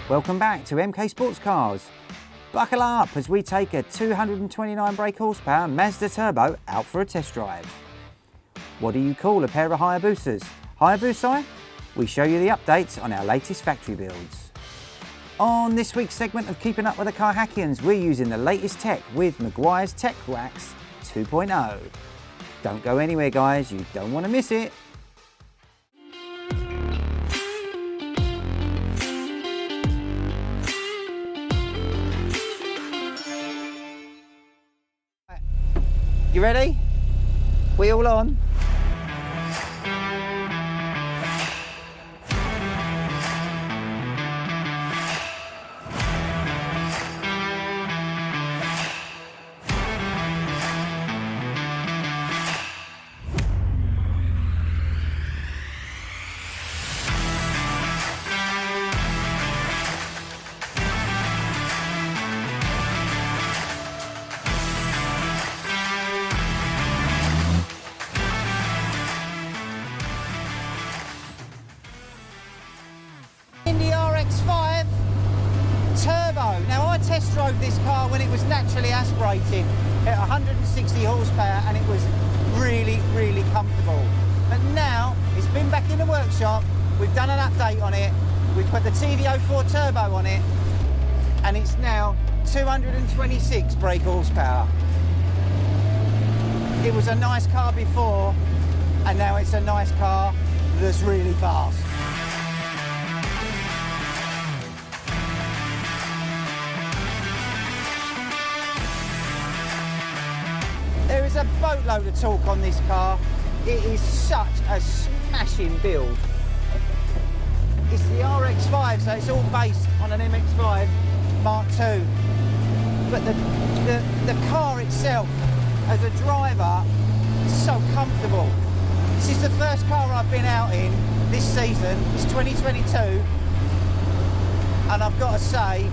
Welcome back to MK Sportscars. Buckle up as we take a 229 brake horsepower Mazda Turbo out for a test drive. What do you call a pair of Hayabusas? Hayabusa? We show you the updates on our latest factory builds. On this week's segment of Keeping Up with the Car Hackians, we're using the latest tech with Maguire's Tech Wax 2.0. Don't go anywhere guys, you don't want to miss it. You ready? We all on? RX5 Turbo. Now I test drove this car when it was naturally aspirated at 160 horsepower and it was really comfortable. But now it's been back in the workshop, we've done an update on it, we've put the TD04 Turbo on it and it's now 226 brake horsepower. It was a nice car before and now it's a nice car that's really fast. There is a boatload of torque on this car. It is such a smashing build. It's the RX5, so it's all based on an MX5 Mark II. But the car itself, as a driver, is so comfortable. This is the first car I've been out in this season. It's 2022. And I've got to say,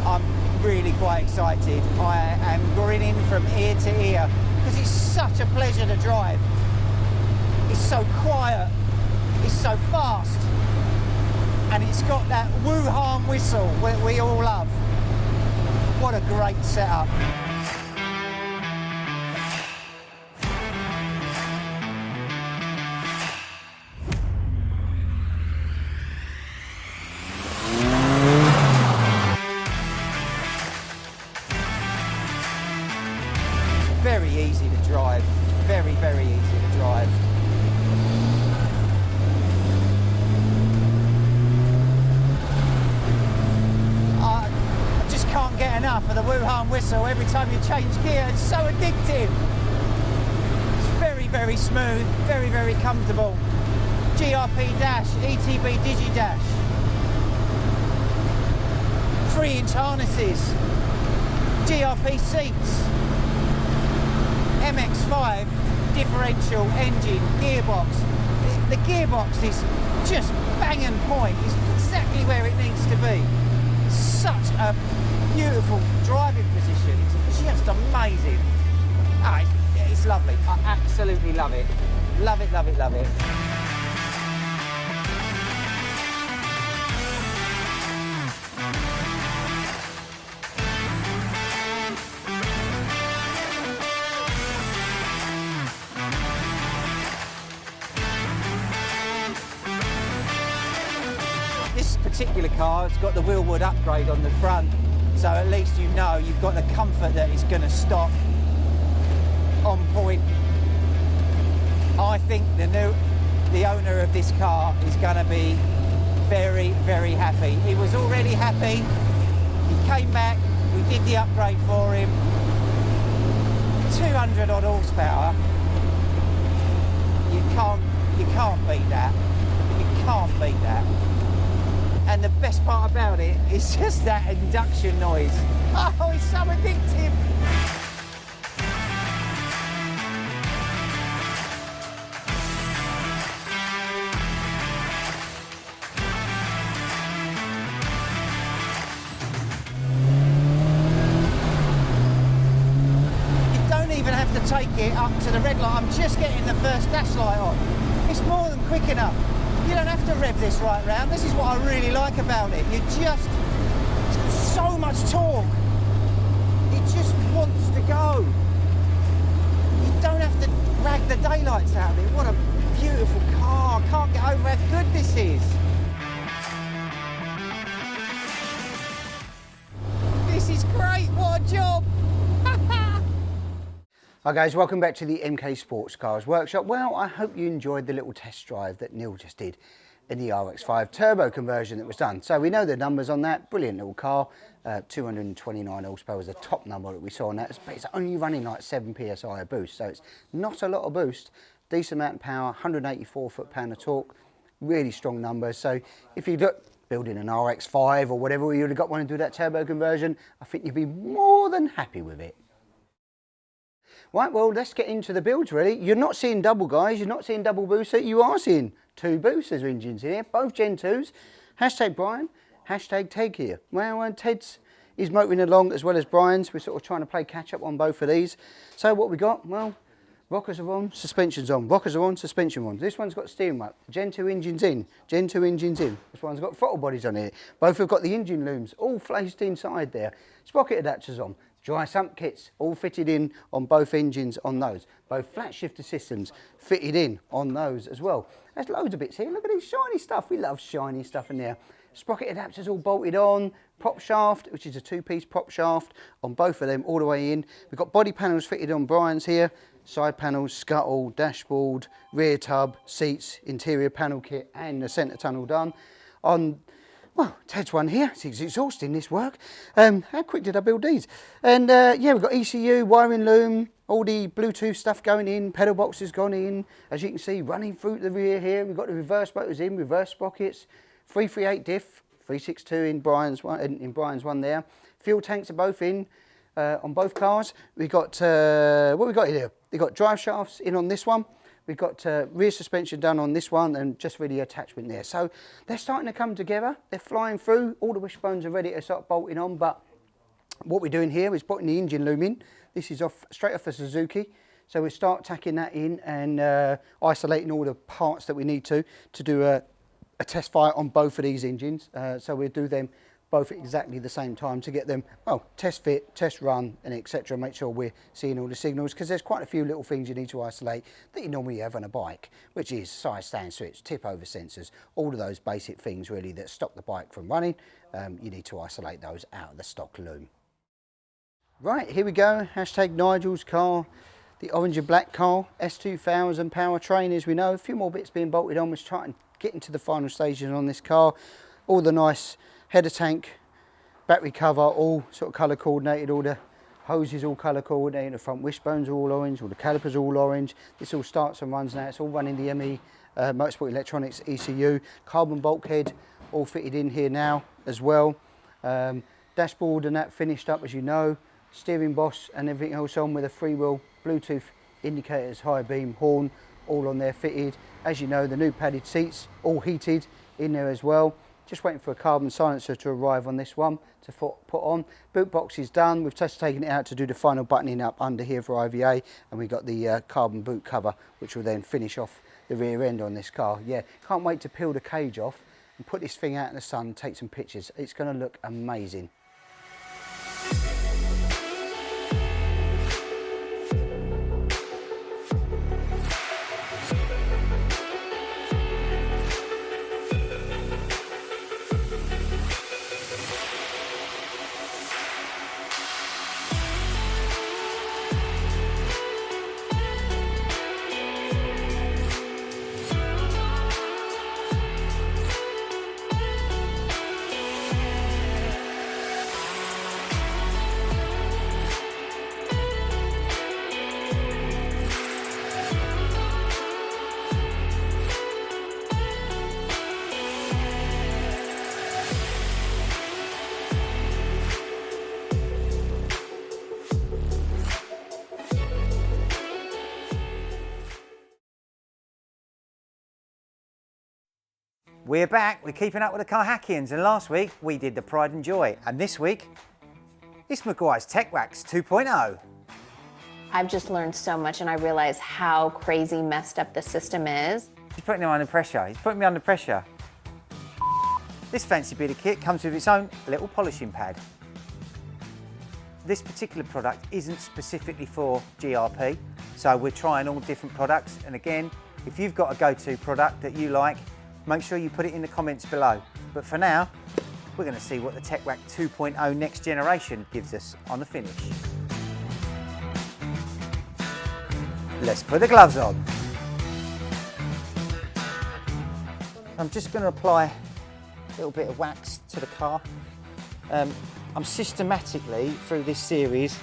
I'm really quite excited. I am grinning from ear to ear. Because it's such a pleasure to drive. It's so quiet, it's so fast, and it's got that woo-harm whistle that we all love. What a great setup. Very easy to drive, very easy to drive. I just can't get enough of the woo-harm whistle every time you change gear. It's so addictive. It's very smooth, very comfortable. GRP dash, ETB Digi dash. 3-inch harnesses, GRP seats. MX5 differential engine gearbox. The gearbox is just bang and point. It's exactly where it needs to be. It's such a beautiful driving position. It's just amazing. Ah, it's lovely. I absolutely love it. Love it. This particular car has got the wheelwood upgrade on the front, so at least you know you've got the comfort that it's going to stop on point. I think the owner of this car is going to be very happy. He was already happy. He came back, we did the upgrade for him. 200 odd horsepower. You can't beat that. You can't beat that. And the best part about it is just that induction noise. Oh, it's so addictive. You don't even have to take it up to the red light. I'm just getting the first dash light on. It's more than quick enough. You don't have to rev this right round. This is what I really like about it. You just It's got so much torque. It just wants to go. You don't have to rag the daylights out of it. What a beautiful car. I can't get over how good this is. This is great. What a job. Hi guys, welcome back to the MK Sportscars workshop. Well, I hope you enjoyed the little test drive that Neil just did in the RX5 turbo conversion that was done. So we know the numbers on that. Brilliant little car. 229 horsepower was the top number that we saw on that. But it's only running like 7 psi of boost, so it's not a lot of boost. Decent amount of power, 184 foot-pound of torque. Really strong numbers. So if you look building an RX5 or whatever, you would have got one to do that turbo conversion, I think you'd be more than happy with it. Right, well, let's get into the builds, really. You're not seeing double, guys. You're not seeing double booster. You are seeing two boosters engines in here, both Gen 2s. Hashtag Brian, hashtag Ted here. Well, Ted's is motoring along as well as Brian's. We're sort of trying to play catch-up on both of these. So what we got? Well, rockers are on, suspension's on. Rockers are on, suspension on. This one's got steering wheel. Gen 2 engines in. Gen 2 engines in. This one's got throttle bodies on it. Both have got the engine looms all placed inside there. Sprocket adapters on. Dry sump kits all fitted in on both engines on those. Both flat shifter systems fitted in on those as well. There's loads of bits here. Look at this shiny stuff. We love shiny stuff in there. Sprocket adapters all bolted on. Prop shaft, which is a two-piece prop shaft on both of them all the way in. We've got body panels fitted on Brian's here. Side panels, scuttle, dashboard, rear tub, seats, interior panel kit and the centre tunnel done. On well, Ted's one here. It's exhausting, this work. How quick did I build these? And yeah, we've got ECU, wiring loom, all the Bluetooth stuff going in, pedal boxes gone in. As you can see, running through the rear here. We've got the reverse motors in, reverse sprockets, 338 diff, 362 in Brian's one there. Fuel tanks are both in on both cars. We've got, what we got here? We've got drive shafts in on this one. We've got rear suspension done on this one and just really attachment there. So they're starting to come together. They're flying through. All the wishbones are ready to start bolting on. But what we're doing here is putting the engine loom in. This is straight off a Suzuki. So we start tacking that in and isolating all the parts that we need to do a test fire on both of these engines. So we'll do them both at exactly the same time to get them, well, test fit, test run, and etc. Make sure we're seeing all the signals, because there's quite a few little things you need to isolate that you normally have on a bike, which is side stand switch, tip over sensors, all of those basic things really that stop the bike from running. You need to isolate those out of the stock loom. Right, here we go. Hashtag Nigel's car, the orange and black car, S2000 powertrain, as we know. A few more bits being bolted on. We're trying to get into the final stages on this car. All the nice header tank, battery cover, all sort of colour coordinated, all the hoses all colour coordinated, the front wishbones are all orange, all the calipers are all orange. This all starts and runs now. It's all running the ME Motorsport Electronics ECU. Carbon bulkhead all fitted in here now as well. Dashboard and that finished up, as you know. Steering boss and everything else on with a freewheel, Bluetooth indicators, high beam, horn, all on there fitted. As you know, the new padded seats all heated in there as well. Just waiting for a carbon silencer to arrive on this one to put on. Boot box is done. We've just taken it out to do the final buttoning up under here for IVA, and we got the carbon boot cover, which will then finish off the rear end on this car. Yeah, can't wait to peel the cage off and put this thing out in the sun, take some pictures. It's going to look amazing. We're back, we're keeping up with the Car Hackians, and last week we did the Pride and Joy, and this week it's Maguire's Tech Wax 2.0. I've just learned so much, and I realize how crazy messed up the system is. He's putting him under pressure, he's putting me under pressure. This fancy bit of kit comes with its own little polishing pad. This particular product isn't specifically for GRP, so we're trying all different products, and again, if you've got a go-to product that you like, make sure you put it in the comments below. But for now, we're going to see what the TechWack 2.0 next generation gives us on the finish. Let's put the gloves on. I'm just going to apply a little bit of wax to the car. I'm systematically, through this series,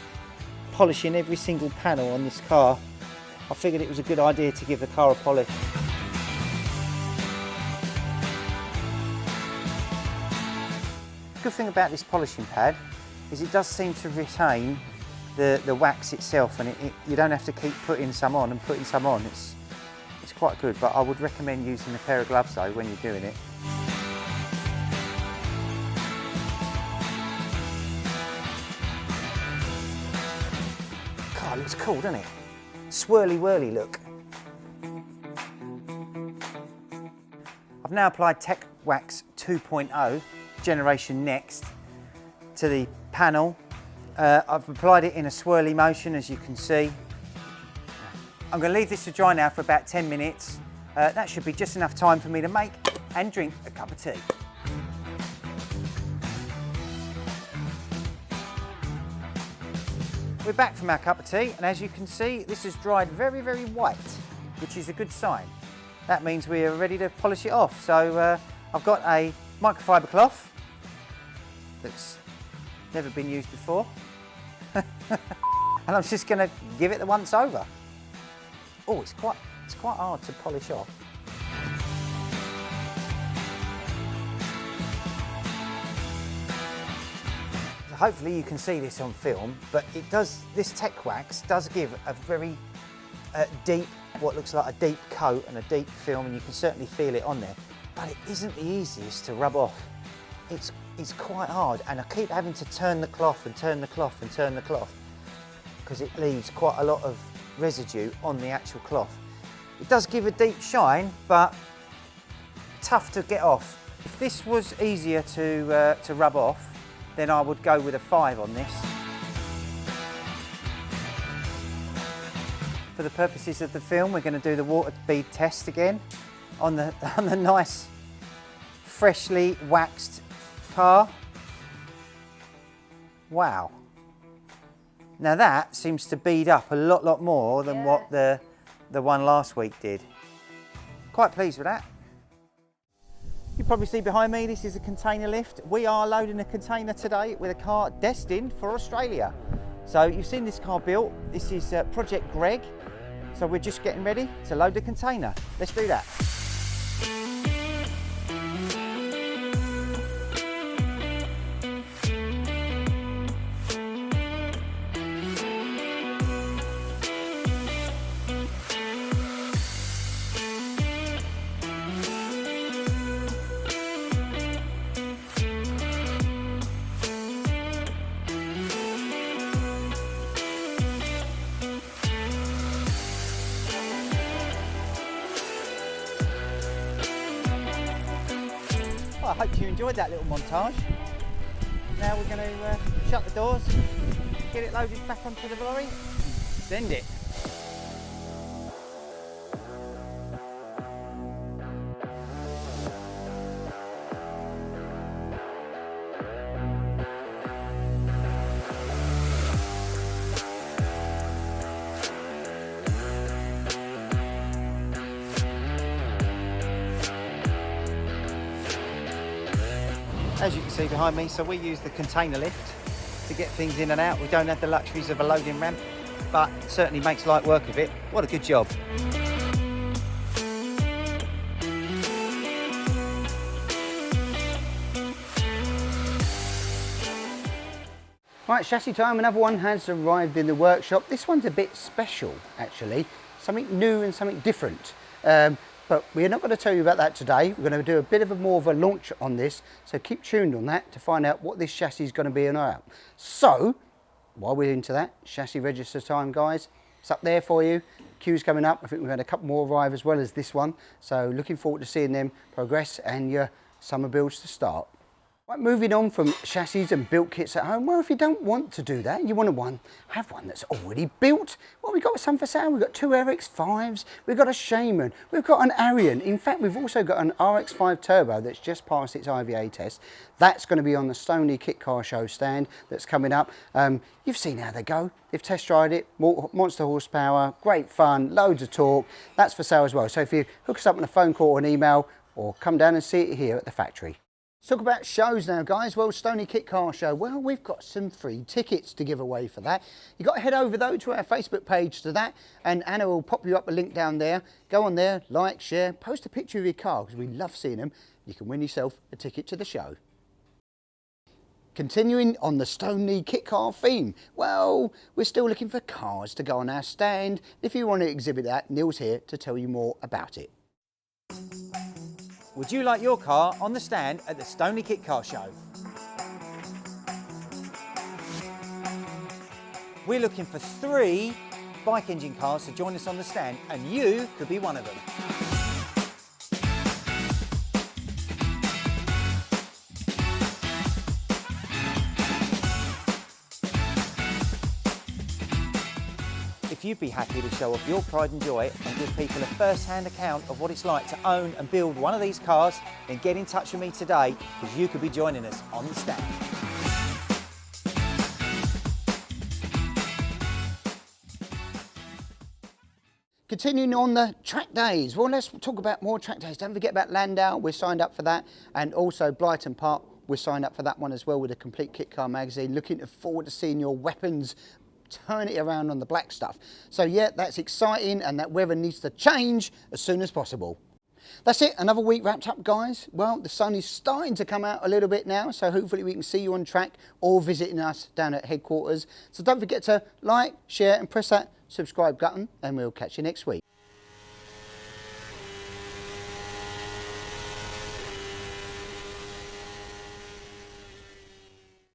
polishing every single panel on this car. I figured it was a good idea to give the car a polish. The good thing about this polishing pad is it does seem to retain the wax itself, and you don't have to keep putting some on and putting some on. It's quite good, but I would recommend using a pair of gloves though when you're doing it. God, it looks cool, doesn't it? Swirly whirly look. I've now applied TechWax 2.0 Generation Next to the panel. I've applied it in a swirly motion, as you can see. I'm going to leave this to dry now for about 10 minutes. That should be just enough time for me to make and drink a cup of tea. We're back from our cup of tea, and as you can see, this has dried very, very white, which is a good sign. That means we are ready to polish it off. So I've got a microfiber cloth that's never been used before. And I'm just going to give it the once over. Oh, it's quite hard to polish off. So hopefully you can see this on film, but this TechWax does give a very deep, what looks like a deep coat and a deep film, and you can certainly feel it on there, but it isn't the easiest to rub off. It's quite hard, and I keep having to turn the cloth and turn the cloth and turn the cloth because it leaves quite a lot of residue on the actual cloth. It does give a deep shine, but tough to get off. If this was easier to rub off, then I would go with a 5 on this. For the purposes of the film, we're going to do the water bead test again on the nice, freshly waxed car. Wow. Now that seems to bead up a lot more than what the one last week did. Quite pleased with that. You probably see behind me, this is a container lift. We are loading a container today with a car destined for Australia. So you've seen this car built. This is Project Greg. So we're just getting ready to load the container. Let's do that. Well, I hope you enjoyed that little montage. Now we're going to shut the doors, get it loaded back onto the lorry, send it. As you can see behind me, so we use the container lift to get things in and out. We don't have the luxuries of a loading ramp, but it certainly makes light work of it. What a good job. Right, chassis time. Another one has arrived in the workshop. This one's a bit special, actually. Something new and something different. But we're not going to tell you about that today. We're going to do a bit of more of a launch on this, so keep tuned on that to find out what this chassis is going to be about. So, while we're into that, chassis register time, guys. It's up there for you. Queue's coming up. I think we've had a couple more arrive as well as this one. So, looking forward to seeing them progress and your summer builds to start. Right, moving on from chassis and built kits at home, well, if you don't want to do that, you want to have one that's already built, well, we've got some for sale. We've got 2 RX5s, we've got a Shaman, we've got an Arian. In fact, we've also got an RX5 Turbo that's just passed its IVA test. That's going to be on the Stoney Kit Car Show stand that's coming up. You've seen how they go. They've test tried it, monster horsepower, great fun, loads of torque. That's for sale as well. So if you hook us up on a phone call or an email, or come down and see it here at the factory. Let's talk about shows now, guys. Well, Stoney Kit Car Show. Well, we've got some free tickets to give away for that. You've got to head over, though, to our Facebook page to that, and Anna will pop you up a link down there. Go on there, like, share, post a picture of your car, because we love seeing them. You can win yourself a ticket to the show. Continuing on the Stoney Kit Car theme, well, we're still looking for cars to go on our stand. If you want to exhibit that, Neil's here to tell you more about it. Would you like your car on the stand at the Stoney Kit Car Show? We're looking for 3 bike engine cars to join us on the stand, and you could be one of them. If you'd be happy to show off your pride and joy and give people a first-hand account of what it's like to own and build one of these cars, then get in touch with me today, because you could be joining us on the stand. Continuing on the track days, well, let's talk about more track days. Don't forget about Landau, we're signed up for that, and also Brighton Park, we're signed up for that one as well with a complete kit car magazine. Looking forward to seeing your weapons, turn it around on the black stuff. So yeah, that's exciting, and that weather needs to change as soon as possible. That's it, another week wrapped up, guys. Well, the sun is starting to come out a little bit now, so hopefully we can see you on track or visiting us down at headquarters. So don't forget to like, share and press that subscribe button, and we'll catch you next week.